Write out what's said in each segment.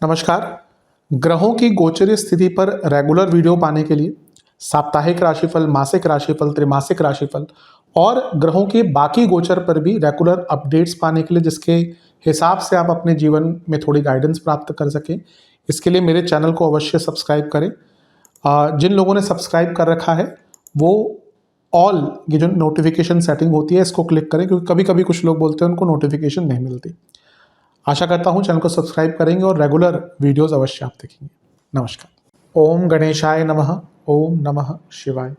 नमस्कार। ग्रहों की गोचरीय स्थिति पर रेगुलर वीडियो पाने के लिए साप्ताहिक राशिफल, मासिक राशिफल, त्रैमासिक राशिफल और ग्रहों के बाकी गोचर पर भी रेगुलर अपडेट्स पाने के लिए, जिसके हिसाब से आप अपने जीवन में थोड़ी गाइडेंस प्राप्त कर सकें, इसके लिए मेरे चैनल को अवश्य सब्सक्राइब करें। जिन लोगों ने सब्सक्राइब कर रखा है वो ऑल ये जो नोटिफिकेशन सेटिंग होती है इसको क्लिक करें, क्योंकि कभी कभी कुछ लोग बोलते हैं उनको नोटिफिकेशन नहीं मिलती। आशा करता हूँ चैनल को सब्सक्राइब करेंगे और रेगुलर वीडियोस अवश्य आप देखेंगे। नमस्कार। ओम गणेशाय नमः। ओम नमः शिवाय।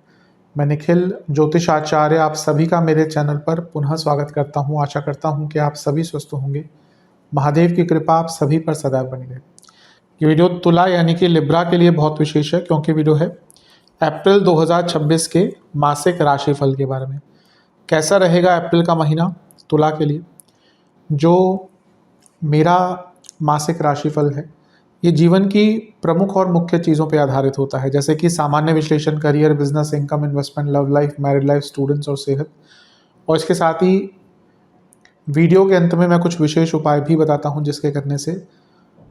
मैं निखिल ज्योतिष आचार्य आप सभी का मेरे चैनल पर पुनः स्वागत करता हूँ। आशा करता हूँ कि आप सभी स्वस्थ होंगे। महादेव की कृपा आप सभी पर सदैव बनी रहे। ये वीडियो तुला यानी कि लिब्रा के लिए बहुत विशेष है, क्योंकि वीडियो है अप्रैल 2026 के मासिक राशिफल के बारे में। कैसा रहेगा अप्रैल का महीना तुला के लिए। जो मेरा मासिक राशिफल है ये जीवन की प्रमुख और मुख्य चीज़ों पर आधारित होता है, जैसे कि सामान्य विश्लेषण, career, business, income, investment, love life, married life, students और सेहत। और इसके साथ ही वीडियो के अंत में मैं कुछ विशेष उपाय भी बताता हूं जिसके करने से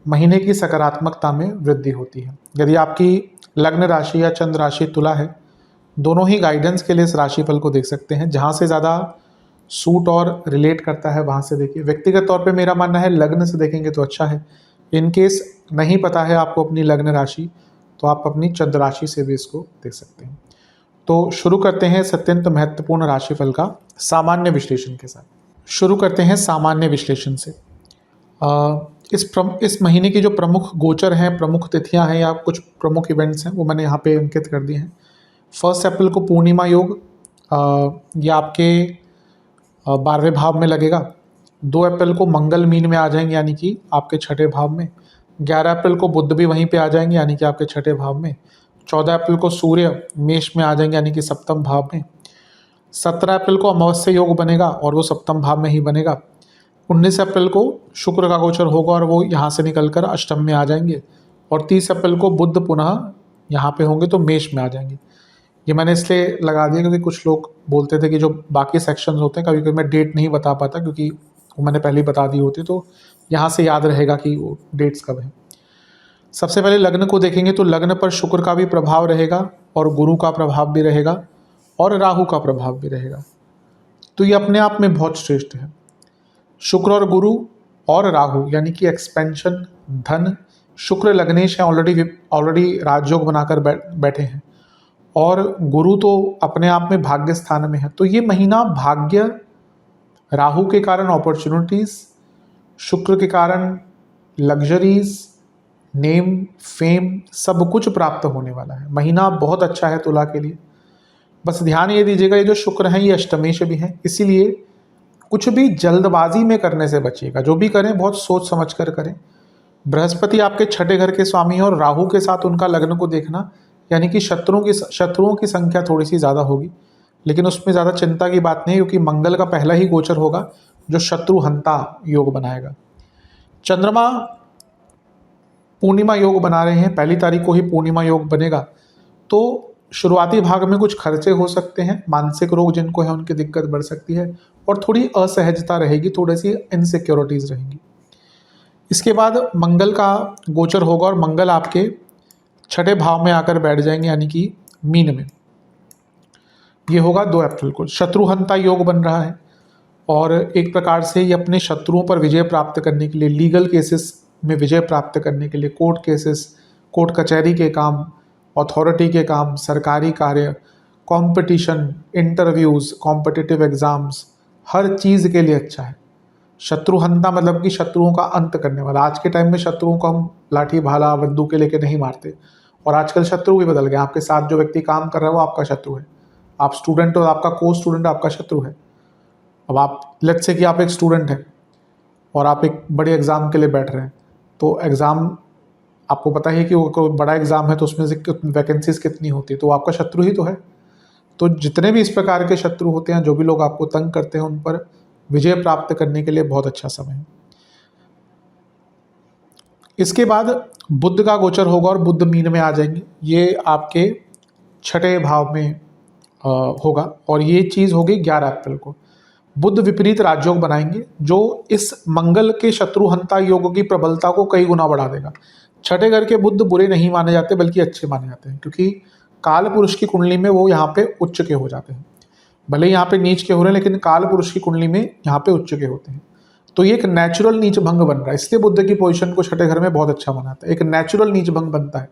महीने की सकारात्मकता में वृद्धि होती है। यदि आपकी लग्न राशि या चंद्र राशि तुला है, दोनों ही गाइडेंस के लिए इस राशिफल को देख सकते हैं। जहाँ से ज़्यादा सूट और रिलेट करता है वहाँ से देखिए। व्यक्तिगत तौर पे मेरा मानना है लग्न से देखेंगे तो अच्छा है। इन केस नहीं पता है आपको अपनी लग्न राशि, तो आप अपनी चंद्र राशि से भी इसको देख सकते हैं। तो शुरू करते हैं इस अत्यंत महत्वपूर्ण राशिफल का सामान्य विश्लेषण के साथ। शुरू करते हैं सामान्य विश्लेषण से। इस महीने की जो प्रमुख गोचर हैं, प्रमुख तिथियां हैं या कुछ प्रमुख इवेंट्स हैं वो मैंने यहाँ पे अंकित कर दिए हैं। 1 अप्रैल को पूर्णिमा योग ये आपके 12वें भाव में लगेगा। 2 अप्रैल को मंगल मीन में आ जाएंगे यानी कि आपके 6ठे भाव में। 11 अप्रैल को बुध भी वहीं पे आ जाएंगे यानी कि आपके 6ठे भाव में। 14 अप्रैल को सूर्य मेष में आ जाएंगे यानी कि 7वें भाव में। 17 अप्रैल को अमावस्या योग बनेगा और वो 7वें भाव में ही बनेगा। 19 अप्रैल को शुक्र का गोचर होगा और वो यहाँ से निकलकर अष्टम में आ जाएंगे। और 30 अप्रैल को बुध पुनः यहाँ पे होंगे तो मेष में आ जाएंगे। ये मैंने इसलिए लगा दिया क्योंकि कुछ लोग बोलते थे कि जो बाकी सेक्शंस होते हैं कभी कभी मैं डेट नहीं बता पाता, क्योंकि वो मैंने पहले ही बता दी होती, तो यहाँ से याद रहेगा कि वो डेट्स कब हैं। सबसे पहले लग्न को देखेंगे तो लग्न पर शुक्र का भी प्रभाव रहेगा और गुरु का प्रभाव भी रहेगा और राहु का प्रभाव भी रहेगा। तो ये अपने आप में बहुत श्रेष्ठ है। शुक्र और गुरु और राहु यानी कि एक्सपेंशन, धन। शुक्र लग्नेश है, ऑलरेडी राजयोग बनाकर बैठे हैं और गुरु तो अपने आप में भाग्य स्थान में है। तो ये महीना भाग्य, राहु के कारण अपॉर्चुनिटीज, शुक्र के कारण लग्जरीज, नेम, फेम, सब कुछ प्राप्त होने वाला है। महीना बहुत अच्छा है तुला के लिए। बस ध्यान ये दीजिएगा ये जो शुक्र हैं ये अष्टमेश भी हैं, इसीलिए कुछ भी जल्दबाजी में करने से बचिएगा। जो भी करें बहुत सोच समझ कर करें। बृहस्पति आपके 6ठे घर के स्वामी हैं और राहु के साथ उनका लग्न को देखना यानी कि शत्रुओं की संख्या थोड़ी सी ज़्यादा होगी, लेकिन उसमें ज़्यादा चिंता की बात नहीं, क्योंकि मंगल का पहला ही गोचर होगा जो शत्रुहंता योग बनाएगा। चंद्रमा पूर्णिमा योग बना रहे हैं, 1 तारीख को ही पूर्णिमा योग बनेगा। तो शुरुआती भाग में कुछ खर्चे हो सकते हैं, मानसिक रोग जिनको है उनकी दिक्कत बढ़ सकती है और थोड़ी असहजता रहेगी, थोड़ी सी इनसिक्योरिटीज रहेंगी। इसके बाद मंगल का गोचर होगा और मंगल आपके 6ठे भाव में आकर बैठ जाएंगे यानी कि मीन में। ये होगा 2 अप्रैल को। शत्रुहंता योग बन रहा है और एक प्रकार से ये अपने शत्रुओं पर विजय प्राप्त करने के लिए, लीगल केसेस में विजय प्राप्त करने के लिए, कोर्ट केसेस, कोर्ट कचहरी के काम, अथॉरिटी के काम, सरकारी कार्य, कंपटीशन, इंटरव्यूज, कॉम्पिटिटिव एग्जाम्स, हर चीज़ के लिए अच्छा है। शत्रुहंता मतलब कि शत्रुओं का अंत करने वाला। आज के टाइम में शत्रुओं को हम लाठी भाला बंदूकें लेके नहीं मारते, और आजकल शत्रु भी बदल गए। आपके साथ जो व्यक्ति काम कर रहा है वो आपका शत्रु है। आप स्टूडेंट हो, आपका को स्टूडेंट आपका शत्रु है। अब आप लेट्स से कि आप एक स्टूडेंट हैं और आप एक बड़े एग्ज़ाम के लिए बैठ रहे हैं, तो एग्ज़ाम आपको पता है कि वो कोई बड़ा एग्ज़ाम है तो उसमें से वैकेंसीज कितनी होती है, तो आपका शत्रु ही तो है। तो जितने भी इस प्रकार के शत्रु होते हैं, जो भी लोग आपको तंग करते हैं, उन पर विजय प्राप्त करने के लिए बहुत अच्छा समय है। इसके बाद बुध का गोचर होगा और बुध मीन में आ जाएंगे। ये आपके 6ठे भाव में होगा और ये चीज़ होगी 11 अप्रैल को। बुध विपरीत राजयोग बनाएंगे जो इस मंगल के शत्रुहंता योग की प्रबलता को कई गुना बढ़ा देगा। छठे घर के बुध बुरे नहीं माने जाते बल्कि अच्छे माने जाते हैं, क्योंकि काल पुरुष की कुंडली में वो यहाँ पे उच्च के हो जाते हैं। भले यहाँ पे नीच के हो रहे हैं लेकिन काल पुरुष की कुंडली में यहाँ पे उच्च के होते हैं। तो ये एक नेचुरल नीच भंग बन रहा है, इसलिए बुध की पोजीशन को छठे घर में बहुत अच्छा बनाता है। एक नेचुरल नीच भंग बनता है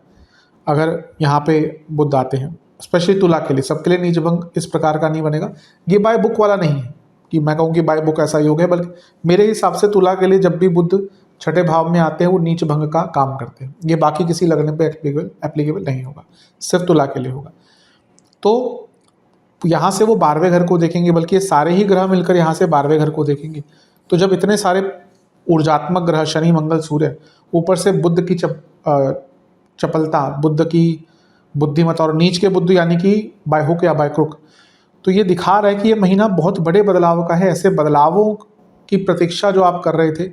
अगर यहाँ पे बुध आते हैं, स्पेशली तुला के लिए। सबके लिए नीच भंग इस प्रकार का नहीं बनेगा। ये बाय बुक वाला नहीं है कि मैं कहूँ कि बाय बुक ऐसा योग है, बल्कि मेरे हिसाब से तुला के लिए जब भी बुध छठे भाव में आते हैं वो नीच भंग का काम करते हैं। ये बाकी किसी लग्न पे एप्लीकेबल नहीं होगा, सिर्फ तुला के लिए होगा। तो यहाँ से वो 12वें घर को देखेंगे, बल्कि ये सारे ही ग्रह मिलकर यहाँ से 12वें घर को देखेंगे। तो जब इतने सारे ऊर्जात्मक ग्रह शनि मंगल सूर्य, ऊपर से बुद्ध की चपलता, बुद्ध की बुद्धिमत्ता और नीच के बुद्ध यानी कि बाय हुक या बाय क्रुक, तो ये दिखा रहा है कि ये महीना बहुत बड़े बदलाव का है। ऐसे बदलावों की प्रतीक्षा जो आप कर रहे थे,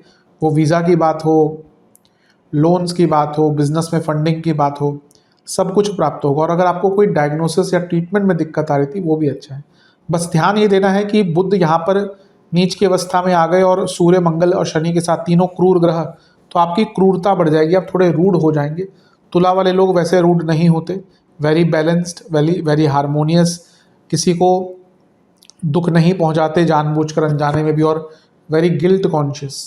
वो वीज़ा की बात हो, लोन्स की बात हो, बिजनेस में फंडिंग की बात हो, सब कुछ प्राप्त होगा। और अगर आपको कोई डायग्नोसिस या ट्रीटमेंट में दिक्कत आ रही थी वो भी अच्छा है। बस ध्यान ये देना है कि बुध यहाँ पर नीच की अवस्था में आ गए और सूर्य मंगल और शनि के साथ तीनों क्रूर ग्रह, तो आपकी क्रूरता बढ़ जाएगी, आप थोड़े रूड हो जाएंगे। तुला वाले लोग वैसे रूड नहीं होते, वेरी बैलेंस्ड, वेरी हारमोनियस, किसी को दुख नहीं पहुंचाते जानबूझकर अनजाने में भी, और वेरी गिल्ट कॉन्शियस।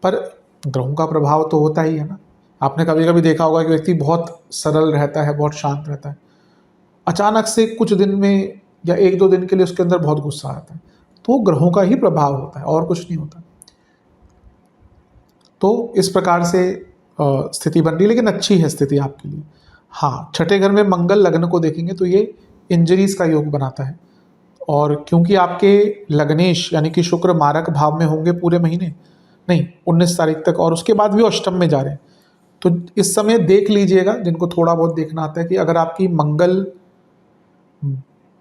पर ग्रहों का प्रभाव तो होता ही है ना। आपने कभी कभी देखा होगा कि व्यक्ति बहुत सरल रहता है, बहुत शांत रहता है, अचानक से कुछ दिन में या 1-2 दिन के लिए उसके अंदर बहुत गुस्सा आता है, तो ग्रहों का ही प्रभाव होता है और कुछ नहीं होता। तो इस प्रकार से स्थिति बन रही है, लेकिन अच्छी है स्थिति आपके लिए। हाँ, छठे घर में मंगल लग्न को देखेंगे तो ये इंजरीज का योग बनाता है, और क्योंकि आपके लग्नेश यानी कि शुक्र मारक भाव में होंगे पूरे महीने, नहीं 19 तारीख तक, और उसके बाद भी अष्टम में जा रहे हैं। तो इस समय देख लीजिएगा, जिनको थोड़ा बहुत देखना आता है, कि अगर आपकी मंगल,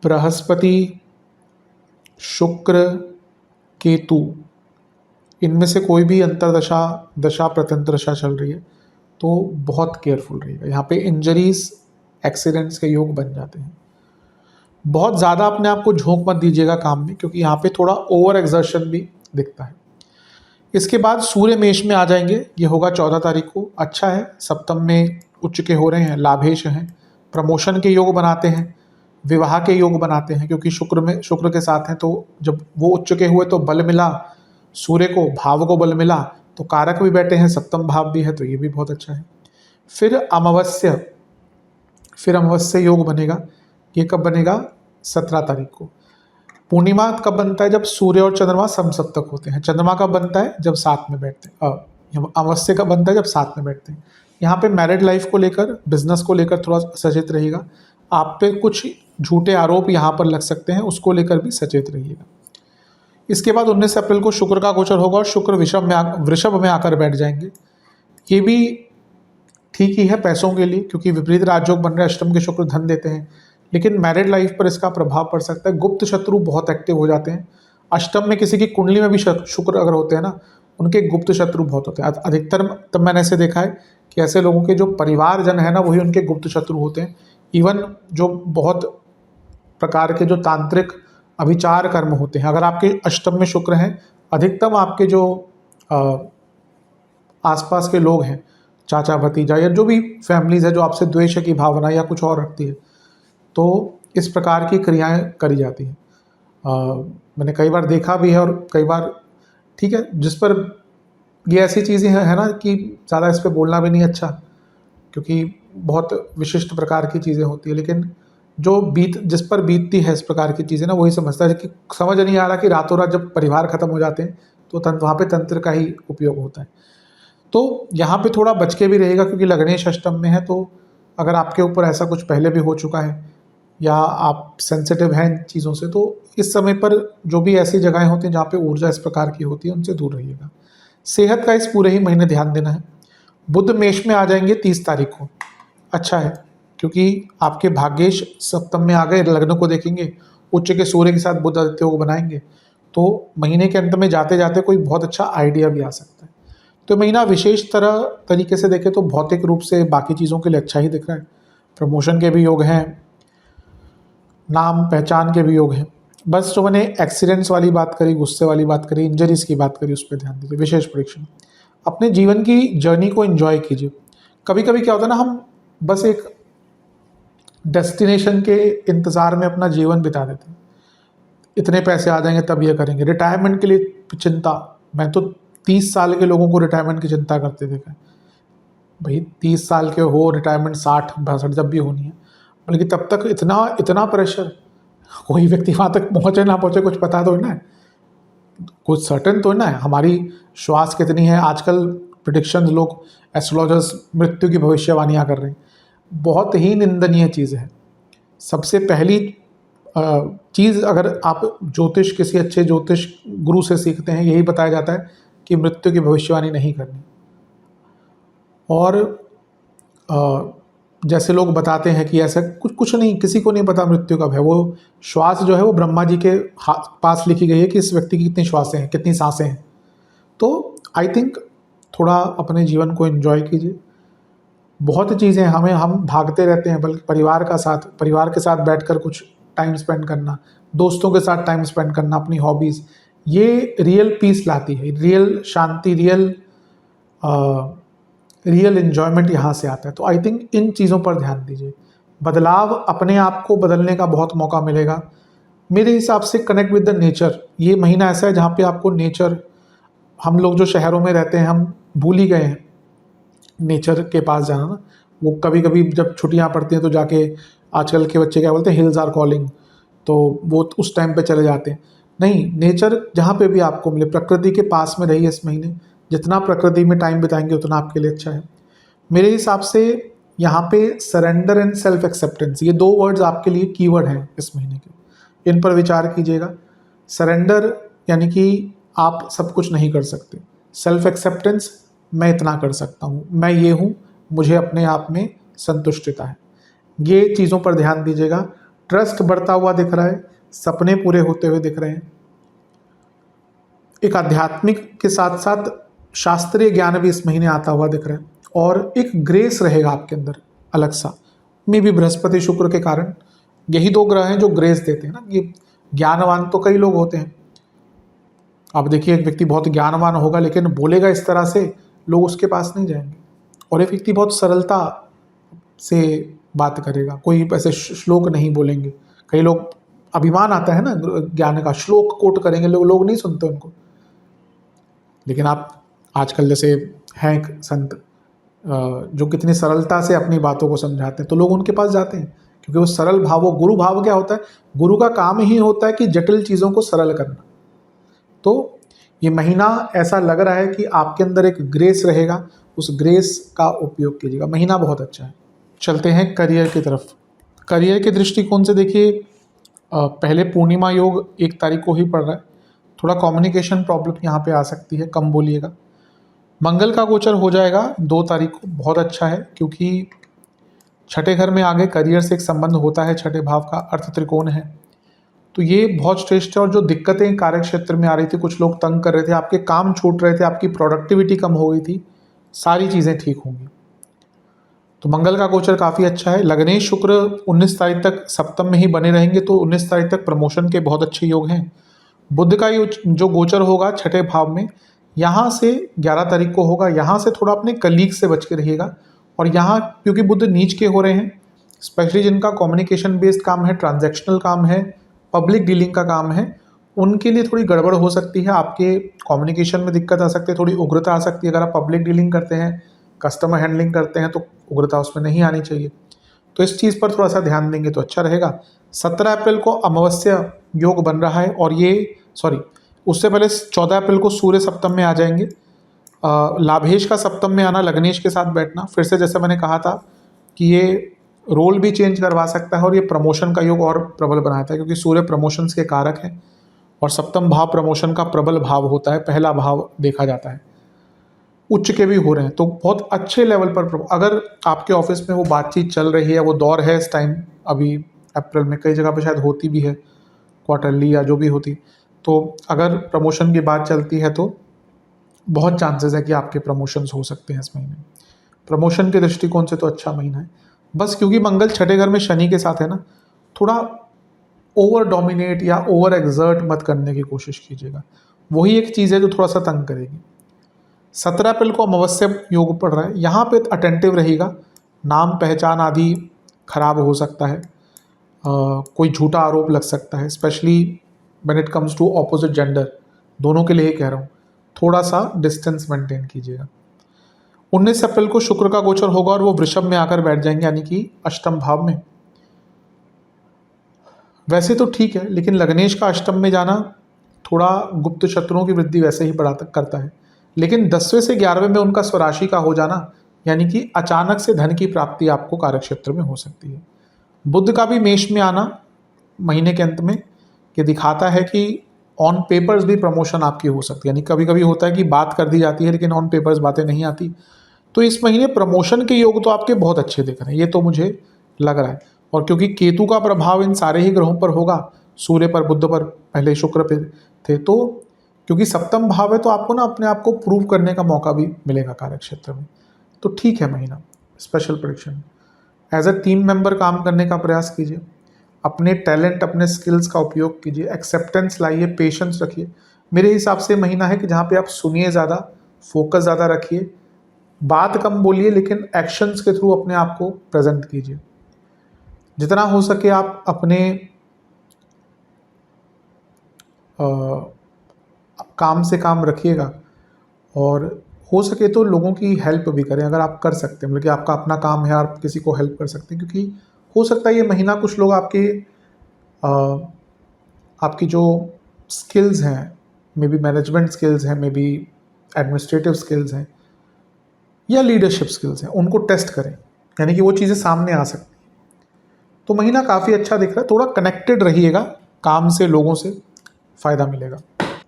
बृहस्पति, शुक्र, केतु, इनमें से कोई भी अंतरदशा, दशा, प्रत्यंतरदशा चल रही है तो बहुत केयरफुल रहिएगा। यहाँ पे इंजरीज, एक्सीडेंट्स के योग बन जाते हैं। बहुत ज़्यादा अपने आप को झोंक मत दीजिएगा काम में, क्योंकि यहाँ पे थोड़ा ओवर एक्सर्शन भी दिखता है। इसके बाद सूर्य मेष में आ जाएंगे, ये होगा 14 तारीख को। अच्छा है, सप्तम में उच्च के हो रहे हैं, लाभेश हैं, प्रमोशन के योग बनाते हैं, विवाह के योग बनाते हैं, क्योंकि शुक्र के साथ हैं। तो जब वो उच्च के हुए तो बल मिला सूर्य को, भाव को बल मिला, तो कारक भी बैठे हैं, सप्तम भाव भी है, तो ये भी बहुत अच्छा है। फिर अमावस्या योग बनेगा। ये कब बनेगा? 17 तारीख को। पूर्णिमा कब बनता है? जब सूर्य और चंद्रमा समसप्तक होते हैं। चंद्रमा कब बनता है? जब साथ में बैठते हैं। अमावस्या कब बनता है? जब साथ में बैठते हैं। यहाँ पे मैरिड लाइफ को लेकर, बिजनेस को लेकर थोड़ा सचेत रहिएगा। आप पे कुछ झूठे आरोप यहाँ पर लग सकते हैं, उसको लेकर भी सचेत रहिएगा। इसके बाद 19 अप्रैल को शुक्र का गोचर होगा और शुक्र वृषभ में आकर बैठ जाएंगे। ये भी ठीक ही है पैसों के लिए, क्योंकि विपरीत राजयोग बन रहे, अष्टम के शुक्र धन देते हैं, लेकिन मैरिड लाइफ पर इसका प्रभाव पड़ सकता है। गुप्त शत्रु बहुत एक्टिव हो जाते हैं। अष्टम में किसी की कुंडली में भी शुक्र अगर होते हैं ना, उनके गुप्त शत्रु बहुत होते हैं। अधिकतर तब मैंने ऐसे देखा है कि ऐसे लोगों के जो परिवारजन है ना, वही उनके गुप्त शत्रु होते हैं। इवन जो बहुत प्रकार के जो तांत्रिक अभिचार कर्म होते हैं, अगर आपके अष्टम में शुक्र हैं, अधिकतम आपके जो आसपास के लोग हैं, चाचा भतीजा या जो भी फैमिलीज है जो आपसे द्वेष की भावना या कुछ और रखती है, तो इस प्रकार की क्रियाएं करी जाती हैं। मैंने कई बार देखा भी है, और कई बार ठीक है, जिस पर ये ऐसी चीज़ें हैं ना कि ज़्यादा इस पर बोलना भी नहीं अच्छा, क्योंकि बहुत विशिष्ट प्रकार की चीज़ें होती है। लेकिन जिस पर बीतती है इस प्रकार की चीज़ें ना, वही समझता है। कि समझ नहीं आ रहा कि रातों रात जब परिवार खत्म हो जाते हैं तो वहाँ पे तंत्र का ही उपयोग होता है। तो यहाँ पे थोड़ा बच के भी रहेगा, क्योंकि लग्नेश अष्टम में है। तो अगर आपके ऊपर ऐसा कुछ पहले भी हो चुका है या आप सेंसिटिव हैं इन चीज़ों से, तो इस समय पर जो भी ऐसी जगहें होती हैं जहाँ पे ऊर्जा इस प्रकार की होती है, उनसे दूर रहिएगा। सेहत का इस पूरे ही महीने ध्यान देना है। बुध मेष में आ जाएंगे 30 तारीख को। अच्छा है, क्योंकि आपके भाग्येश सप्तम में आ गए, लग्न को देखेंगे, उच्च के सूर्य के साथ बुध आदित्य को बनाएंगे, तो महीने के अंत में जाते जाते कोई बहुत अच्छा आइडिया भी आ सकता है। तो महीना विशेष तरीके से देखें तो भौतिक रूप से बाकी चीज़ों के लिए अच्छा ही दिख रहा है। प्रमोशन के भी योग हैं, नाम पहचान के भी योग हैं। बस जो मैंने एक्सीडेंट्स वाली बात करी, गुस्से वाली बात करी, इंजरीज की बात करी, उस पर ध्यान दीजिए। विशेष परीक्षण, अपने जीवन की जर्नी को एंजॉय कीजिए। कभी कभी क्या होता है ना, हम बस एक डेस्टिनेशन के इंतज़ार में अपना जीवन बिता देते हैं। इतने पैसे आ जाएंगे तब ये करेंगे, रिटायरमेंट के लिए चिंता। मैं तो 30 साल के लोगों को रिटायरमेंट की चिंता करते देखा है। भाई 30 साल के हो, रिटायरमेंट 60 62 जब भी होनी है, बल्कि तब तक इतना इतना प्रेशर, कोई व्यक्ति वहाँ तक पहुँचे ना पहुँचे कुछ पता तो है ना, कुछ सर्टेन तो है ना। हमारी श्वास कितनी है, आजकल प्रिडिक्शन लोग एस्ट्रोलॉजर्स मृत्यु की भविष्यवाणियाँ कर रहे हैं। बहुत ही निंदनीय चीज़ है। सबसे पहली चीज़, अगर आप ज्योतिष किसी अच्छे ज्योतिष गुरु से सीखते हैं, यही बताया जाता है कि मृत्यु की भविष्यवाणी नहीं करनी। और जैसे लोग बताते हैं कि ऐसा कुछ कुछ नहीं, किसी को नहीं पता मृत्यु कब है। वो श्वास जो है वो ब्रह्मा जी के पास लिखी गई है कि इस व्यक्ति की कितनी श्वासें हैं, कितनी सांसें हैं। तो आई थिंक थोड़ा अपने जीवन को एंजॉय कीजिए। बहुत चीज़ें हम भागते रहते हैं, बल्कि परिवार के साथ बैठकर कुछ टाइम स्पेंड करना, दोस्तों के साथ टाइम स्पेंड करना, अपनी हॉबीज़, ये रियल पीस लाती है, रियल शांति, रियल एन्जॉयमेंट यहाँ से आता है। तो आई थिंक इन चीज़ों पर ध्यान दीजिए। बदलाव, अपने आप को बदलने का बहुत मौका मिलेगा। मेरे हिसाब से कनेक्ट विद द नेचर, ये महीना ऐसा है जहाँ पे आपको नेचर, हम लोग जो शहरों में रहते हैं हम भूल ही गए हैं नेचर के पास जाना ना। वो कभी कभी जब छुट्टियाँ पड़ती हैं तो जाके, आजकल के बच्चे क्या बोलते हैं, हिल्स आर कॉलिंग, तो वो उस टाइम पे चले जाते हैं। नहीं, नेचर जहाँ पे भी आपको मिले, प्रकृति के पास में रहिए इस महीने। जितना प्रकृति में टाइम बिताएंगे उतना आपके लिए अच्छा है। मेरे हिसाब से यहाँ पे सरेंडर एंड सेल्फ एक्सेप्टेंस, ये 2 वर्ड्स आपके लिए कीवर्ड हैं इस महीने के। इन पर विचार कीजिएगा। सरेंडर यानी कि आप सब कुछ नहीं कर सकते। सेल्फ एक्सेप्टेंस, मैं इतना कर सकता हूँ, मैं ये हूँ, मुझे अपने आप में संतुष्टता है। ये चीज़ों पर ध्यान दीजिएगा। ट्रस्ट बढ़ता हुआ दिख रहा है, सपने पूरे होते हुए दिख रहे हैं। एक आध्यात्मिक के साथ साथ शास्त्रीय ज्ञान भी इस महीने आता हुआ दिख रहा है, और एक ग्रेस रहेगा आपके अंदर अलग सा। मे भी बृहस्पति शुक्र के कारण, यही 2 ग्रह हैं जो ग्रेस देते हैं ना। ये ज्ञानवान तो कई लोग होते हैं। आप देखिए, एक व्यक्ति बहुत ज्ञानवान होगा लेकिन बोलेगा इस तरह से, लोग उसके पास नहीं जाएंगे। और एक व्यक्ति बहुत सरलता से बात करेगा, कोई ऐसे श्लोक नहीं बोलेंगे। कई लोग, अभिमान आता है ना ज्ञान का, श्लोक कोट करेंगे, लोग नहीं सुनते उनको। लेकिन आप आजकल जैसे हैं एक संत जो कितनी सरलता से अपनी बातों को समझाते हैं, तो लोग उनके पास जाते हैं, क्योंकि वो सरल भाव, वो गुरु भाव क्या होता है, गुरु का काम ही होता है कि जटिल चीज़ों को सरल करना। तो ये महीना ऐसा लग रहा है कि आपके अंदर एक ग्रेस रहेगा, उस ग्रेस का उपयोग कीजिएगा। महीना बहुत अच्छा है। चलते हैं करियर की तरफ। करियर के दृष्टिकोण से देखिए, पहले पूर्णिमा योग 1 तारीख को ही पड़ रहा है। थोड़ा कम्युनिकेशन प्रॉब्लम यहाँ पे आ सकती है, कम बोलिएगा। मंगल का गोचर हो जाएगा 2 तारीख को, बहुत अच्छा है, क्योंकि छठे घर में आगे करियर से एक संबंध होता है, छठे भाव का अर्थ त्रिकोण है, तो ये बहुत श्रेष्ठ है। और जो दिक्कतें कार्य क्षेत्र में आ रही थी, कुछ लोग तंग कर रहे थे, आपके काम छूट रहे थे, आपकी प्रोडक्टिविटी कम हो गई थी, सारी चीज़ें ठीक होंगी। तो मंगल का गोचर काफ़ी अच्छा है। लग्नेश शुक्र 19 तारीख तक सप्तम में ही बने रहेंगे, तो 19 तारीख तक प्रमोशन के बहुत अच्छे योग हैं। बुध का जो गोचर होगा छठे भाव में, यहाँ से 11 तारीख को होगा। यहाँ से थोड़ा अपने कलीग से बच के रहिएगा। और यहाँ क्योंकि बुध नीच के हो रहे हैं, स्पेशली जिनका कम्युनिकेशन बेस्ड काम है, ट्रांजैक्शनल काम है, पब्लिक डीलिंग का काम है, उनके लिए थोड़ी गड़बड़ हो सकती है। आपके कम्युनिकेशन में दिक्कत आ सकती है, थोड़ी उग्रता आ सकती है। अगर आप पब्लिक डीलिंग करते हैं, कस्टमर हैंडलिंग करते हैं, तो उग्रता उसमें नहीं आनी चाहिए। तो इस चीज़ पर थोड़ा सा ध्यान देंगे तो अच्छा रहेगा। 17 अप्रैल को अमावस्या योग बन रहा है, और ये उससे पहले 14 अप्रैल को सूर्य सप्तम में आ जाएंगे। लाभेश का सप्तम में आना, लग्नेश के साथ बैठना, फिर से जैसे मैंने कहा था कि ये रोल भी चेंज करवा सकता है, और ये प्रमोशन का योग और प्रबल बनाता है, क्योंकि सूर्य प्रमोशंस के कारक है, और सप्तम भाव प्रमोशन का प्रबल भाव होता है, पहला भाव देखा जाता है। उच्च के भी हो रहे हैं, तो बहुत अच्छे लेवल पर अगर आपके ऑफिस में वो बातचीत चल रही है, वो दौर है इस टाइम, अभी अप्रैल में कई जगह पर शायद होती भी है, क्वार्टरली या जो भी होती, तो अगर प्रमोशन की बात चलती है तो बहुत चांसेस है कि आपके प्रमोशंस हो सकते हैं इस महीने। प्रमोशन के दृष्टिकोण से तो अच्छा महीना है। बस क्योंकि मंगल छठे घर में शनि के साथ है ना, थोड़ा ओवर डोमिनेट या ओवर एक्सर्ट मत करने की कोशिश कीजिएगा, वही एक चीज़ है जो थोड़ा सा तंग करेगी। 17 अप्रैल को अमावस्या योग पड़ रहा है, यहाँ पे अटेंटिव रहेगा, नाम पहचान आदि खराब हो सकता है, कोई झूठा आरोप लग सकता है, specially when it comes to opposite gender, दोनों के लिए ही कह रहा हूँ, थोड़ा सा डिस्टेंस मेंटेन कीजिएगा। 19 अप्रैल को शुक्र का गोचर होगा और वो वृषभ में आकर बैठ जाएंगे, यानी कि अष्टम भाव में। वैसे तो ठीक है, लेकिन लग्नेश का अष्टम में जाना थोड़ा गुप्त शत्रुओं की वृद्धि वैसे ही बढ़ा करता है, लेकिन 10वें से 11वें में उनका स्वराशि का हो जाना, यानी कि अचानक से धन की प्राप्ति आपको कार्यक्षेत्र में हो सकती है। बुध का भी मेष में आना महीने के अंत में ये दिखाता है कि ऑन पेपर्स भी प्रमोशन आपकी हो सकती है, यानी कभी कभी होता है कि बात कर दी जाती है लेकिन ऑन पेपर्स बातें नहीं आती। तो इस महीने प्रमोशन के योग तो आपके बहुत अच्छे दिख रहे हैं, ये तो मुझे लग रहा है। और क्योंकि केतु का प्रभाव इन सारे ही ग्रहों पर होगा, सूर्य पर, बुध पर, पहले शुक्र पे थे, तो क्योंकि सप्तम भाव है तो आपको ना अपने आप को प्रूव करने का मौका भी मिलेगा कार्यक्षेत्र में, तो ठीक है महीना। Special prediction, as a team member काम करने का प्रयास कीजिए, अपने टैलेंट, अपने स्किल्स का उपयोग कीजिए, एक्सेप्टेंस लाइए, पेशेंस रखिए। मेरे हिसाब से महीना है कि जहाँ पे आप सुनिए ज़्यादा, फोकस ज़्यादा रखिए, बात कम बोलिए, लेकिन एक्शंस के थ्रू अपने आप को प्रेजेंट कीजिए। जितना हो सके आप अपने काम से काम रखिएगा, और हो सके तो लोगों की हेल्प भी करें अगर आप कर सकते हैं, मतलब कि आपका अपना काम है, आप किसी को हेल्प कर सकते हैं, क्योंकि हो सकता है ये महीना कुछ लोग आपकी जो स्किल्स हैं, मे बी मैनेजमेंट स्किल्स हैं, मे बी एडमिनिस्ट्रेटिव स्किल्स हैं या लीडरशिप स्किल्स हैं, उनको टेस्ट करें, यानी कि वो चीज़ें सामने आ सकती हैं। तो महीना काफ़ी अच्छा दिख रहा है, थोड़ा कनेक्टेड रहिएगा काम से, लोगों से फ़ायदा मिलेगा।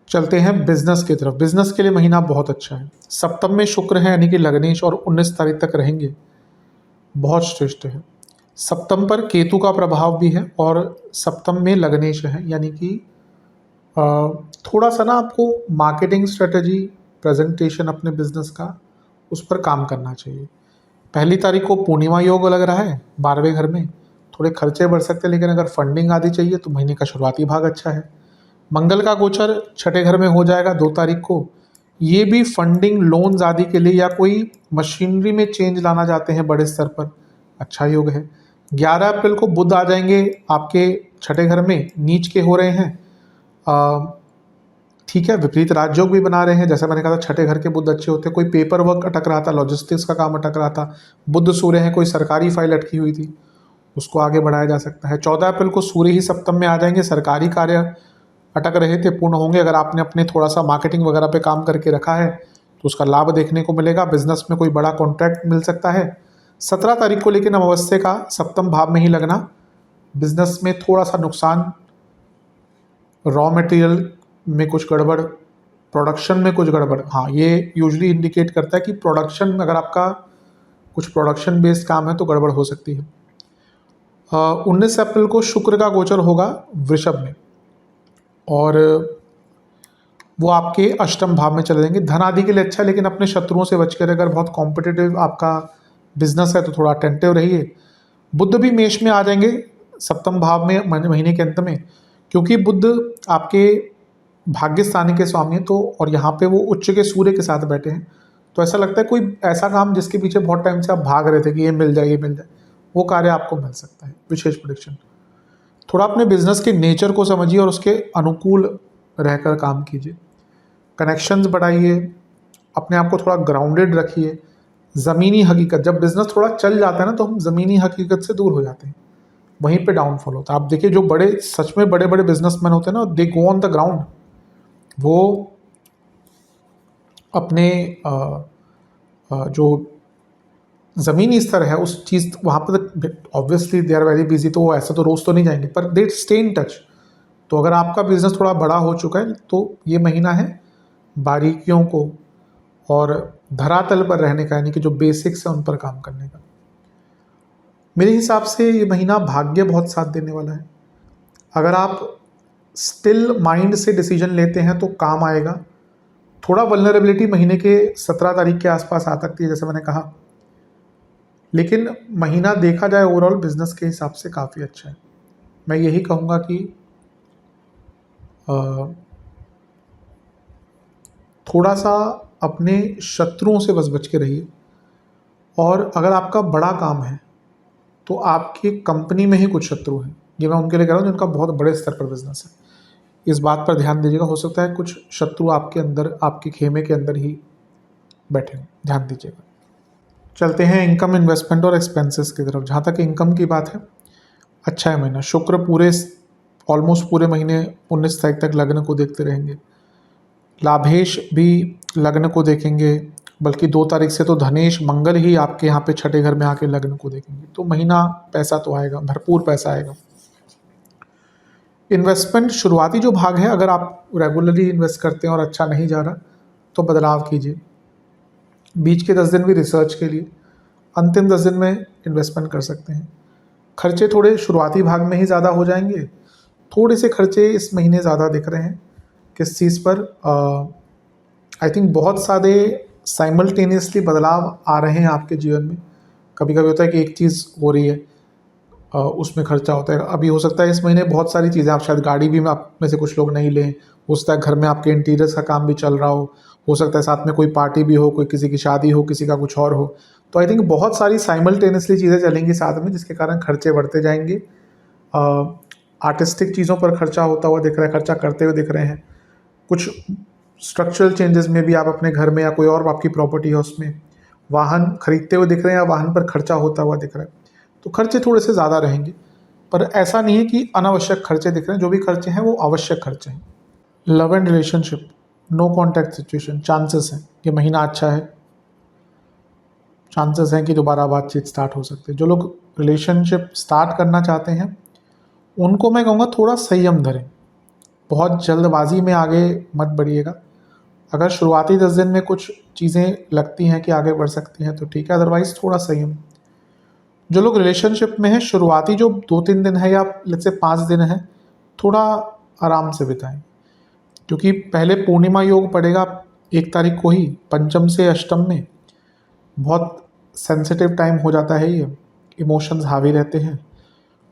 चलते हैं बिजनेस की तरफ। बिजनेस के लिए महीना बहुत अच्छा है, सप्तम में शुक्र है यानी कि लग्नेश, और 19 तारीख तक रहेंगे, बहुत श्रेष्ठ है। सप्तम पर केतु का प्रभाव भी है और सप्तम में लग्नेश है, यानी कि थोड़ा सा ना आपको मार्केटिंग स्ट्रेटजी, प्रेजेंटेशन अपने बिजनेस का, उस पर काम करना चाहिए। 1 तारीख को पूर्णिमा योग लग रहा है 12वें घर में, थोड़े खर्चे बढ़ सकते हैं, लेकिन अगर फंडिंग आदि चाहिए तो महीने का शुरुआती भाग अच्छा है। मंगल का गोचर 6ठे घर में हो जाएगा 2 तारीख को, ये भी फंडिंग, लोन्स आदि के लिए, या कोई मशीनरी में चेंज लाना चाहते हैं बड़े स्तर पर, अच्छा योग है। 11 अप्रैल को बुध आ जाएंगे आपके 6ठे घर में, नीच के हो रहे हैं, ठीक है, विपरीत राजयोग भी बना रहे हैं, जैसा मैंने कहा था 6ठे घर के बुध अच्छे होते हैं। कोई पेपर वर्क अटक रहा था, लॉजिस्टिक्स का काम अटक रहा था, बुध सूर्य है, कोई सरकारी फाइल अटकी हुई थी, उसको आगे बढ़ाया जा सकता है। 14 अप्रैल को सूर्य ही सप्तम में आ जाएंगे, सरकारी कार्य अटक रहे थे पूर्ण होंगे, अगर आपने अपने थोड़ा सा मार्केटिंग वगैरह पे काम करके रखा है तो उसका लाभ देखने को मिलेगा, बिजनेस में कोई बड़ा कॉन्ट्रैक्ट मिल सकता है। 17 तारीख को लेकिन अमावस्या का सप्तम भाव में ही लगना, बिजनेस में थोड़ा सा नुकसान, रॉ मटेरियल में कुछ गड़बड़, प्रोडक्शन में कुछ गड़बड़, हाँ ये यूजुअली इंडिकेट करता है कि प्रोडक्शन, अगर आपका कुछ प्रोडक्शन बेस्ड काम है तो गड़बड़ हो सकती है। 19 अप्रैल को शुक्र का गोचर होगा वृषभ में, और वो आपके अष्टम भाव में चले जाएंगे। धन आदि के लिए अच्छा, लेकिन अपने शत्रुओं से बचकर, अगर बहुत कॉम्पिटिटिव आपका बिजनेस है तो थोड़ा अटेंटिव रहिए। बुध भी मेष में आ जाएंगे सप्तम भाव में महीने के अंत में, क्योंकि बुध आपके भाग्य स्थान के स्वामी हैं, तो और यहाँ पे वो उच्च के सूर्य के साथ बैठे हैं, तो ऐसा लगता है कोई ऐसा काम जिसके पीछे बहुत टाइम से आप भाग रहे थे कि ये मिल जाए, ये मिल जाए, वो कार्य आपको मिल सकता है। विशेष प्रेडिक्शन, थोड़ा अपने बिजनेस के नेचर को समझिए और उसके अनुकूल रहकर काम कीजिए, कनेक्शंस बढ़ाइए, अपने आप को थोड़ा ग्राउंडेड रखिए। ज़मीनी हकीकत, जब बिजनेस थोड़ा चल जाता है ना तो हम ज़मीनी हकीकत से दूर हो जाते हैं, वहीं पे डाउनफॉल होता है। आप देखिए जो बड़े, सच में बड़े बड़े बिजनेसमैन होते हैं ना, दे गो ऑन द ग्राउंड, वो अपने जो ज़मीनी स्तर है उस चीज़, वहाँ पर obviously they are very busy, तो वो ऐसा तो रोज़ तो नहीं जाएंगे, पर दे स्टे इन टच। तो अगर आपका बिजनेस थोड़ा बड़ा हो चुका है तो ये महीना है बारीकियों को और धरातल पर रहने का, यानी कि जो बेसिक्स है उन पर काम करने का। मेरे हिसाब से ये महीना भाग्य बहुत साथ देने वाला है। अगर आप स्टिल माइंड से डिसीजन लेते हैं तो काम आएगा। थोड़ा वल्नरेबिलिटी महीने के 17 तारीख के आसपास आ सकती है, जैसे मैंने कहा, लेकिन महीना देखा जाए ओवरऑल बिजनेस के हिसाब से काफ़ी अच्छा है। मैं यही कहूँगा कि थोड़ा सा अपने शत्रुओं से बच के रहिए। और अगर आपका बड़ा काम है तो आपकी कंपनी में ही कुछ शत्रु हैं, ये मैं उनके लिए कह रहा हूँ जिनका बहुत बड़े स्तर पर बिजनेस है। इस बात पर ध्यान दीजिएगा, हो सकता है कुछ शत्रु आपके अंदर, आपके खेमे के अंदर ही बैठे हों, ध्यान दीजिएगा। चलते हैं इनकम, इन्वेस्टमेंट और एक्सपेंसेस की तरफ। जहाँ तक इनकम की बात है, अच्छा है महीना। शुक्र पूरे ऑलमोस्ट पूरे महीने 19 तारीख तक लग्न को देखते रहेंगे। लाभेश भी लग्न को देखेंगे, बल्कि 2 तारीख से तो धनेश मंगल ही आपके यहाँ पे छठे घर में आके लग्न को देखेंगे। तो महीना पैसा तो आएगा, भरपूर पैसा आएगा। इन्वेस्टमेंट शुरुआती जो भाग है, अगर आप रेगुलरली इन्वेस्ट करते हैं और अच्छा नहीं जा रहा तो बदलाव कीजिए। बीच के 10 दिन भी रिसर्च के लिए, अंतिम 10 दिन में इन्वेस्टमेंट कर सकते हैं। खर्चे थोड़े शुरुआती भाग में ही ज़्यादा हो जाएंगे। थोड़े से खर्चे इस महीने ज़्यादा दिख रहे हैं। किस चीज़ पर? आई थिंक बहुत सारे साइमल्टेनियसली बदलाव आ रहे हैं आपके जीवन में। कभी कभी होता है कि एक चीज़ हो रही है, उसमें खर्चा होता है। अभी हो सकता है इस महीने बहुत सारी चीज़ें, आप शायद गाड़ी भी में आप में से कुछ लोग नहीं लें, हो सकता है घर में आपके इंटीरियर्स का काम भी चल रहा हो सकता है साथ में कोई पार्टी भी हो, कोई किसी की शादी हो, किसी का कुछ और हो। तो आई थिंक बहुत सारी साइमल्टेनियसली चीज़ें चलेंगी साथ में, जिसके कारण खर्चे बढ़ते जाएंगे। आर्टिस्टिक चीज़ों पर खर्चा होता हुआ दिख रहा है, खर्चा करते हुए दिख रहे हैं। कुछ स्ट्रक्चरल चेंजेस में भी आप अपने घर में या कोई और आपकी प्रॉपर्टी है उसमें वाहन खरीदते हुए दिख रहे हैं या वाहन पर खर्चा होता हुआ दिख रहा है। तो खर्चे थोड़े से ज़्यादा रहेंगे, पर ऐसा नहीं है कि अनावश्यक खर्चे दिख रहे हैं। जो भी खर्चे हैं वो आवश्यक खर्चे हैं। Love and relationship, no contact situation, chances हैं ये महीना अच्छा है। चांसेस हैं कि दोबारा बातचीत स्टार्ट हो सकती है। जो लोग रिलेशनशिप स्टार्ट करना चाहते हैं उनको मैं कहूँगा थोड़ा संयम धरें, बहुत जल्दबाजी में आगे मत बढ़िएगा। अगर शुरुआती 10 दिन में कुछ चीज़ें लगती हैं कि आगे बढ़ सकती हैं तो ठीक है, अदरवाइज़ थोड़ा संयम। जो लोग रिलेशनशिप में हैं, शुरुआती जो 2-3 दिन है या लेट्स से 5 दिन है, थोड़ा आराम से बिताएं, क्योंकि पहले पूर्णिमा योग पड़ेगा 1 तारीख को ही, पंचम से अष्टम में। बहुत सेंसिटिव टाइम हो जाता है ये, इमोशंस हावी रहते हैं।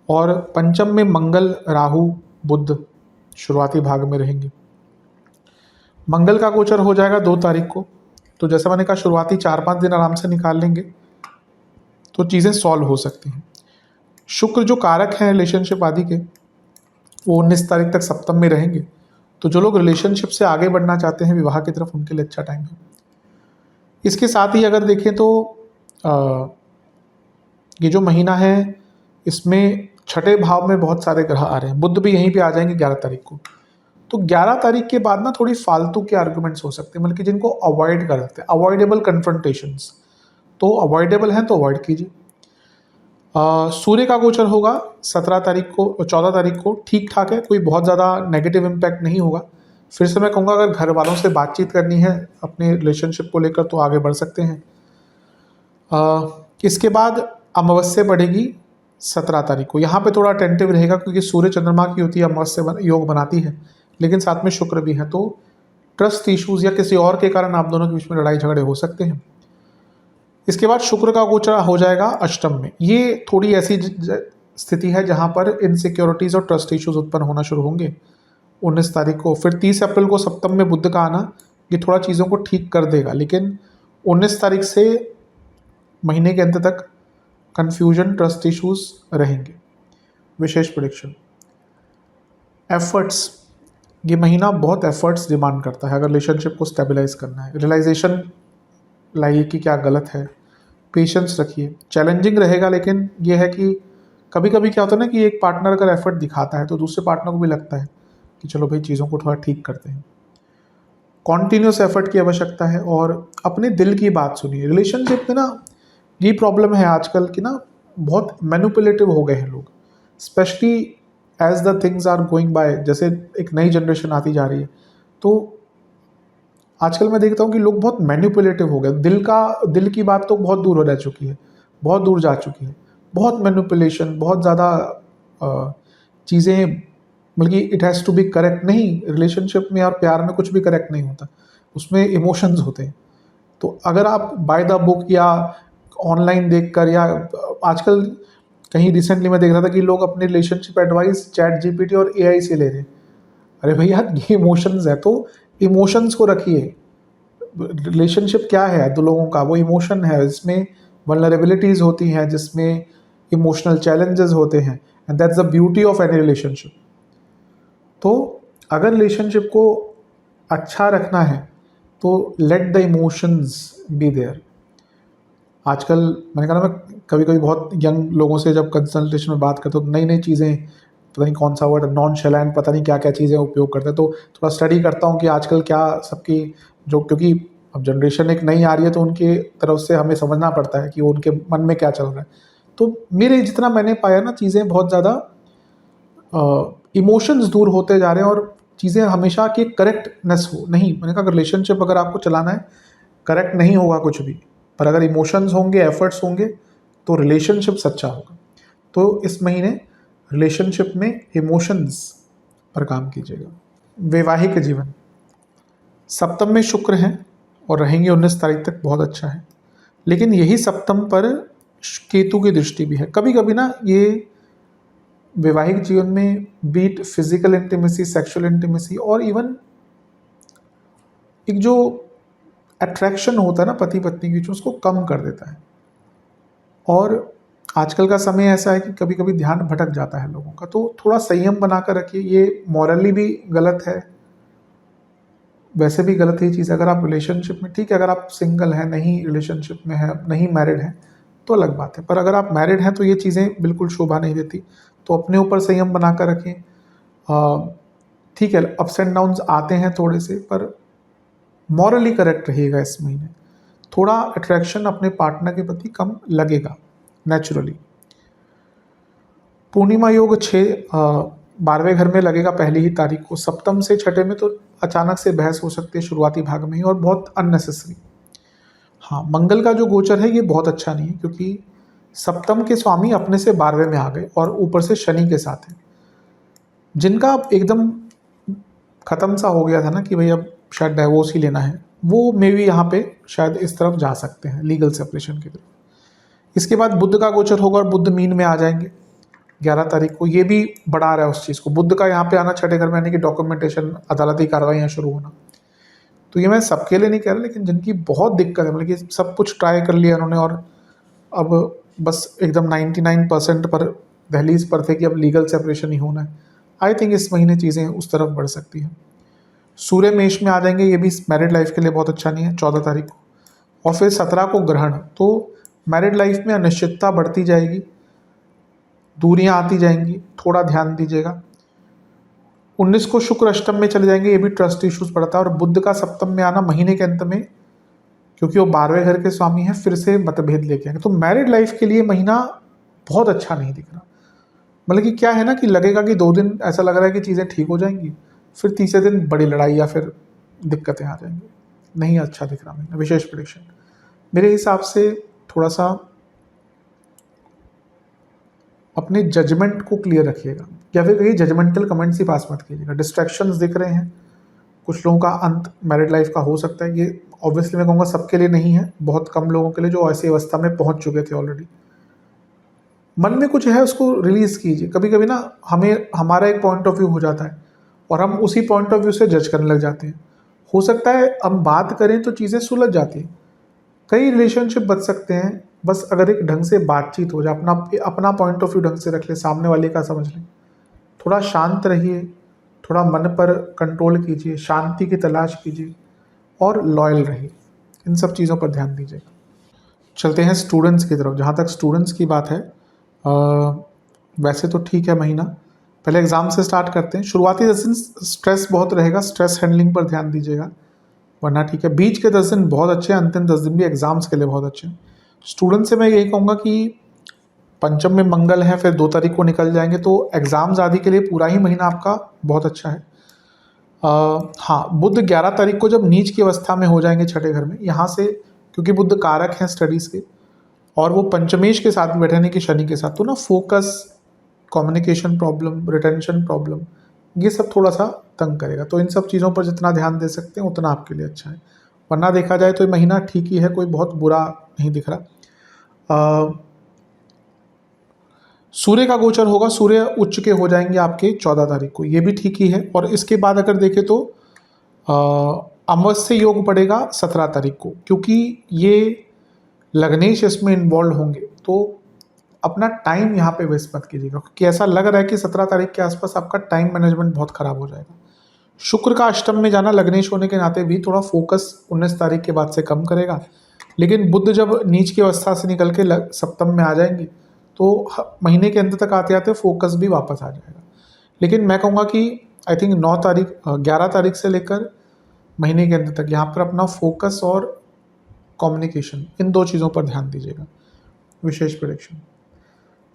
और पंचम में मंगल, राहु, बुध शुरुआती भाग में रहेंगे। मंगल का गोचर हो जाएगा 2 तारीख को, तो जैसा मैंने कहा शुरुआती 4-5 दिन आराम से निकाल लेंगे तो चीज़ें सॉल्व हो सकती हैं। शुक्र जो कारक हैं रिलेशनशिप आदि के, वो 19 तारीख तक सप्तम में रहेंगे। तो जो लोग रिलेशनशिप से आगे बढ़ना चाहते हैं विवाह की तरफ, उनके लिए अच्छा टाइम है। इसके साथ ही अगर देखें तो ये जो महीना है इसमें छठे भाव में बहुत सारे ग्रह आ रहे हैं। बुध भी यहीं पे आ जाएंगे 11 तारीख को। तो 11 तारीख के बाद ना थोड़ी फालतू के आर्गुमेंट्स हो सकते हैं, मतलब कि जिनको अवॉइड कर सकते हैं, अवॉइडेबल कन्फ्रंटेशंस। तो अवॉइडेबल हैं तो अवॉइड कीजिए। सूर्य का गोचर होगा 17 तारीख को, 14 तारीख को। ठीक ठाक है, कोई बहुत ज़्यादा नेगेटिव इम्पैक्ट नहीं होगा। फिर से मैं कहूँगा अगर घर वालों से बातचीत करनी है अपने रिलेशनशिप को लेकर तो आगे बढ़ सकते हैं। इसके बाद अमावस्या पड़ेगी 17 तारीख को। यहाँ पे थोड़ा अटेंटिव रहेगा, क्योंकि सूर्य चंद्रमा की होती है, अमावस्या योग बनाती है, लेकिन साथ में शुक्र भी है। तो ट्रस्ट इश्यूज़ या किसी और के कारण आप दोनों के बीच में लड़ाई झगड़े हो सकते हैं। इसके बाद शुक्र का गोचर हो जाएगा अष्टम में। ये थोड़ी ऐसी स्थिति है जहाँ पर इनसिक्योरिटीज़ और ट्रस्ट इश्यूज उत्पन्न होना शुरू होंगे 19 तारीख को। फिर 30 अप्रैल को सप्तम में बुध का आना, ये थोड़ा चीज़ों को ठीक कर देगा, लेकिन 19 तारीख से महीने के अंत तक कन्फ्यूजन, ट्रस्ट इश्यूज रहेंगे। विशेष प्रेडिक्शन, एफर्ट्स, ये महीना बहुत एफर्ट्स डिमांड करता है। अगर रिलेशनशिप को स्टेबलाइज करना है, रियलाइजेशन लाइए कि क्या गलत है, पेशेंस रखिए। चैलेंजिंग रहेगा, लेकिन ये है कि कभी कभी क्या होता है ना कि एक पार्टनर अगर एफर्ट दिखाता है तो दूसरे पार्टनर को भी लगता है कि चलो भाई चीज़ों को थोड़ा ठीक करते हैं। कॉन्टीन्यूस एफर्ट की आवश्यकता है और अपने दिल की बात सुनिए। रिलेशनशिप में ना ये प्रॉब्लम है आजकल की ना, बहुत मैनिपुलेटिव हो गए हैं लोग, specially as the things are going by. जैसे एक नई जनरेशन आती जा रही है, तो आजकल मैं देखता हूँ कि लोग बहुत मैनिपुलेटिव हो गए। दिल की बात तो बहुत दूर हो जा चुकी है, बहुत दूर जा चुकी है। बहुत मैनिपुलेशन, बहुत ज़्यादा चीज़ें, बल्कि it has to be correct. नहीं, रिलेशनशिप में और प्यार में कुछ भी करेक्ट नहीं होता, उसमें इमोशंस होते हैं। तो अगर आप बाय द बुक या ऑनलाइन देखकर या आजकल कहीं रिसेंटली मैं देख रहा था कि लोग अपने रिलेशनशिप एडवाइस चैट जीपीटी और एआई से ले रहे हैं। अरे भैया ये इमोशंस है तो इमोशंस को रखिए। रिलेशनशिप क्या है दो लोगों का, वो इमोशन है, इसमें वल्नरेबिलिटीज़ होती हैं, जिसमें इमोशनल चैलेंजेस होते हैं, and that's the beauty of any relationship. तो अगर रिलेशनशिप को अच्छा रखना है तो let the emotions be there. आजकल मैंने कहा ना, मैं कभी कभी बहुत यंग लोगों से जब कंसल्टेशन में बात करता हूँ तो नई नई चीज़ें, पता नहीं कौन सा वर्ड, नॉन शैलेंट, पता नहीं क्या क्या चीज़ें उपयोग करते हैं, तो थोड़ा स्टडी करता हूँ कि आजकल क्या सबकी जो, क्योंकि अब जनरेशन एक नई आ रही है तो उनके तरफ से हमें समझना पड़ता है कि वो उनके मन में क्या चल रहा है। तो मेरे जितना मैंने पाया ना, चीज़ें बहुत ज़्यादा इमोशंस दूर होते जा रहे हैं और चीज़ें हमेशा की करेक्टनेस हो नहीं। मैंने कहा रिलेशनशिप अगर आपको चलाना है, करेक्ट नहीं होगा कुछ भी, पर अगर इमोशंस होंगे, एफर्ट्स होंगे, तो रिलेशनशिप सच्चा होगा। तो इस महीने रिलेशनशिप में इमोशंस पर काम कीजिएगा। वैवाहिक जीवन, सप्तम में शुक्र हैं और रहेंगे 19 तारीख तक, बहुत अच्छा है। लेकिन यही सप्तम पर केतु की दृष्टि भी है। कभी कभी ना ये वैवाहिक जीवन में be it physical intimacy, sexual intimacy और इवन एक जो अट्रैक्शन होता है ना पति पत्नी के बीच, उसको कम कर देता है। और आजकल का समय ऐसा है कि कभी कभी ध्यान भटक जाता है लोगों का, तो थोड़ा संयम बनाकर रखिए। ये मॉरली भी गलत है, वैसे भी गलत ही चीज़। अगर आप रिलेशनशिप में, ठीक है, अगर आप सिंगल हैं, नहीं रिलेशनशिप में है, नहीं मैरिड हैं, तो अलग बात है, पर अगर आप मैरिड हैं तो ये चीज़ें बिल्कुल शोभा नहीं देती। तो अपने ऊपर संयम बना कर रखें। ठीक है, अप्स एंड डाउन्स आते हैं थोड़े से, पर मॉरली करेक्ट रहिएगा इस महीने। थोड़ा अट्रैक्शन अपने पार्टनर के प्रति कम लगेगा नेचुरली। पूर्णिमा योग 12वें घर में लगेगा पहली ही तारीख को। सप्तम से छठे में तो अचानक से बहस हो सकती है शुरुआती भाग में ही, और बहुत अननेसेसरी। हाँ, मंगल का जो गोचर है ये बहुत अच्छा नहीं है, क्योंकि सप्तम के स्वामी अपने से 12वें में आ गए और ऊपर से शनि के साथ हैं। जिनका एकदम ख़त्म सा हो गया था ना कि भाई अब शायद डाइवोर्स ही लेना है, वो मे भी यहाँ पे शायद इस तरफ जा सकते हैं, लीगल सेपरेशन की तरफ। इसके बाद बुध का गोचर होगा और बुध मीन में आ जाएंगे 11 तारीख को। ये भी बढ़ा रहा है उस चीज़ को, बुध का यहाँ पे आना छठे घर में, यानी कि डॉक्यूमेंटेशन, अदालती कार्रवाइयाँ शुरू होना। तो ये मैं सबके लिए नहीं कह रहा, लेकिन जिनकी बहुत दिक्कत है, मतलब कि सब कुछ ट्राई कर लिया उन्होंने और अब बस एकदम 99% पर दहलीज पर थे कि अब लीगल सेपरेशन ही होना है। आई थिंक इस महीने चीज़ें उस तरफ बढ़ सकती हैं। सूर्य मेष में आ जाएंगे, ये भी मैरिड लाइफ के लिए बहुत अच्छा नहीं है 14 तारीख को। और फिर 17 को ग्रहण, तो मैरिड लाइफ में अनिश्चितता बढ़ती जाएगी, दूरियां आती जाएंगी, थोड़ा ध्यान दीजिएगा। 19 को शुक्र अष्टम में चले जाएंगे, ये भी ट्रस्ट इश्यूज पड़ता है। और बुध का सप्तम में आना महीने के अंत में, क्योंकि वो 12वें घर के स्वामी हैं, फिर से मतभेद लेके आएंगे। तो मैरिड लाइफ के लिए महीना बहुत अच्छा नहीं दिख रहा। मतलब कि क्या है ना कि लगेगा कि 2 दिन ऐसा लग रहा है कि चीज़ें ठीक हो जाएंगी, फिर तीसरे दिन बड़ी लड़ाई या फिर दिक्कतें आ जाएंगी। नहीं अच्छा दिख रहा महीना। विशेष प्रेडिक्शन मेरे हिसाब से थोड़ा सा अपने जजमेंट को क्लियर रखिएगा, या फिर कहीं जजमेंटल कमेंट्स ही पास मत कीजिएगा। डिस्ट्रैक्शंस दिख रहे हैं, कुछ लोगों का अंत मैरिड लाइफ का हो सकता है। ये ऑब्वियसली मैं कहूँगा सबके लिए नहीं है, बहुत कम लोगों के लिए जो ऐसी अवस्था में पहुंच चुके थे ऑलरेडी। मन में कुछ है उसको रिलीज कीजिए। कभी कभी ना हमें हमारा एक पॉइंट ऑफ व्यू हो जाता है और हम उसी पॉइंट ऑफ व्यू से जज करने लग जाते हैं। हो सकता है हम बात करें तो चीज़ें सुलझ जाती हैं, कई रिलेशनशिप बच सकते हैं, बस अगर एक ढंग से बातचीत हो जाए, अपना अपना पॉइंट ऑफ व्यू ढंग से रख ले, सामने वाले का समझ लें। थोड़ा शांत रहिए, थोड़ा मन पर कंट्रोल कीजिए, शांति की तलाश कीजिए और लॉयल रहिए। इन सब चीज़ों पर ध्यान दीजिएगा। चलते हैं स्टूडेंट्स की तरफ। जहाँ तक स्टूडेंट्स की बात है, वैसे तो ठीक है महीना। पहले एग्ज़ाम से स्टार्ट करते हैं। शुरुआती 10 दिन स्ट्रेस बहुत रहेगा, स्ट्रेस हैंडलिंग पर ध्यान दीजिएगा, वरना ठीक है। बीच के 10 दिन बहुत अच्छे हैं, अंतिम 10 दिन भी एग्ज़ाम्स के लिए बहुत अच्छे हैं। स्टूडेंट से मैं यही कहूँगा कि पंचम में मंगल है, फिर 2 तारीख को निकल जाएंगे, तो एग्ज़ाम्स आदि के लिए पूरा ही महीना आपका बहुत अच्छा है। हाँ, बुध 11 तारीख को जब नीच की अवस्था में हो जाएंगे छठे घर में, यहाँ से क्योंकि बुध कारक हैं स्टडीज़ के, और वो पंचमेश के साथ बैठे यानी कि शनि के साथ, तो ना focus, communication problem, retention problem, ये सब थोड़ा सा तंग करेगा। तो इन सब चीज़ों पर जितना ध्यान दे सकते हैं उतना आपके लिए अच्छा है, वरना देखा जाए तो ये महीना ठीक ही है, कोई बहुत बुरा नहीं दिख रहा। सूर्य का गोचर होगा, सूर्य उच्च के हो जाएंगे आपके 14 तारीख को, ये भी ठीक ही है। और इसके बाद अगर देखें तो अमावस्या योग पड़ेगा 17 तारीख को, क्योंकि ये लग्नेश इसमें इन्वॉल्व होंगे। तो अपना टाइम यहाँ पे वेस्ट मत कीजिएगा, क्योंकि ऐसा लग रहा है कि 17 तारीख के आसपास आपका टाइम मैनेजमेंट बहुत ख़राब हो जाएगा। शुक्र का अष्टम में जाना लग्नेश होने के नाते भी थोड़ा फोकस 19 तारीख के बाद से कम करेगा, लेकिन बुध जब नीच की अवस्था से निकल के सप्तम में आ जाएंगे तो महीने के अंत तक आते आते फोकस भी वापस आ जाएगा। लेकिन मैं कहूँगा कि आई थिंक 11 तारीख से लेकर महीने के अंत तक यहाँ पर अपना फोकस और कम्युनिकेशन, इन 2 चीज़ों पर ध्यान दीजिएगा। विशेष प्रेडिक्शन,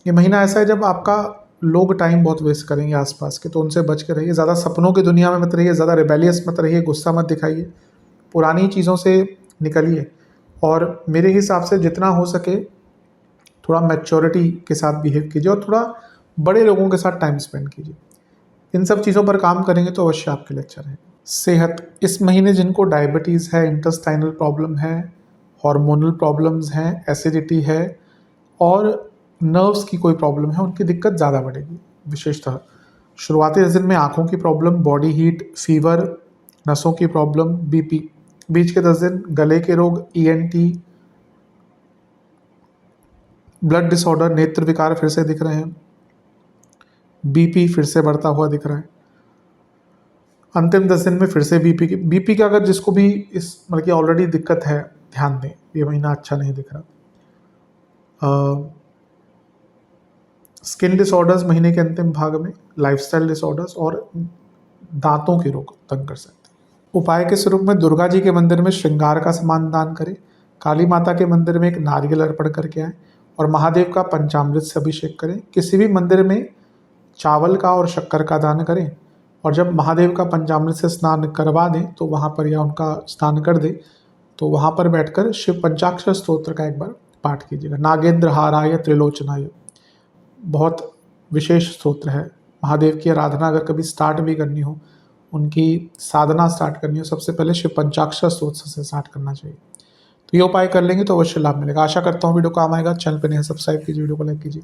ये महीना ऐसा है जब आपका लोग टाइम बहुत वेस्ट करेंगे आसपास के, तो उनसे बच के रहिए। ज़्यादा सपनों की दुनिया में मत रहिए, ज़्यादा रिबेलियस मत रहिए, गुस्सा मत दिखाइए, पुरानी चीज़ों से निकलिए। और मेरे हिसाब से जितना हो सके थोड़ा मैच्योरिटी के साथ बिहेव कीजिए और थोड़ा बड़े लोगों के साथ टाइम स्पेंड कीजिए। इन सब चीज़ों पर काम करेंगे तो अवश्य आपके लिए अच्छा रहेगा। सेहत, इस महीने जिनको डायबिटीज़ है, इंटेस्टाइनल प्रॉब्लम है, हार्मोनल प्रॉब्लम्स हैं, एसिडिटी है और नर्व्स की कोई प्रॉब्लम है, उनकी दिक्कत ज़्यादा बढ़ेगी। विशेषतः शुरुआती 10 दिन में आँखों की प्रॉब्लम, बॉडी हीट, फीवर, नसों की प्रॉब्लम, बीपी। बीच के 10 दिन गले के रोग, ईएनटी, ब्लड डिसऑर्डर, नेत्र विकार फिर से दिख रहे हैं, बीपी फिर से बढ़ता हुआ दिख रहा है। अंतिम 10 दिन में फिर से बीपी का अगर जिसको भी इस मतलब कि ऑलरेडी दिक्कत है, ध्यान दें, ये महीना अच्छा नहीं दिख रहा। स्किन डिसऑर्डर्स महीने के अंतिम भाग में, लाइफस्टाइल डिसऑर्डर्स और दांतों के रोग तंग कर सकते हैं। उपाय के स्वरूप में दुर्गा जी के मंदिर में श्रृंगार का सामान दान करें, काली माता के मंदिर में एक नारियल अर्पण करके आएँ और महादेव का पंचामृत से अभिषेक करें। किसी भी मंदिर में चावल का और शक्कर का दान करें और जब महादेव का पंचामृत से स्नान करवा दें तो वहाँ पर, या उनका स्नान कर दें तो वहाँ पर बैठकर शिव पंचाक्षर स्तोत्र का एक बार पाठ कीजिएगा। नागेंद्र हाराय त्रिलोचनाय, बहुत विशेष स्तोत्र है। महादेव की आराधना अगर कभी स्टार्ट भी करनी हो, उनकी साधना स्टार्ट करनी हो, सबसे पहले शिव पंचाक्षर स्तोत्र से स्टार्ट करना चाहिए। तो ये उपाय कर लेंगे तो अवश्य लाभ मिलेगा। आशा करता हूँ वीडियो काम आएगा। चैनल पर नहीं सब्सक्राइब कीजिए, वीडियो को लाइक कीजिए।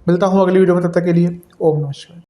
मिलता हूँ अगली वीडियो में, तब तक के लिए ओम नमः शिवाय।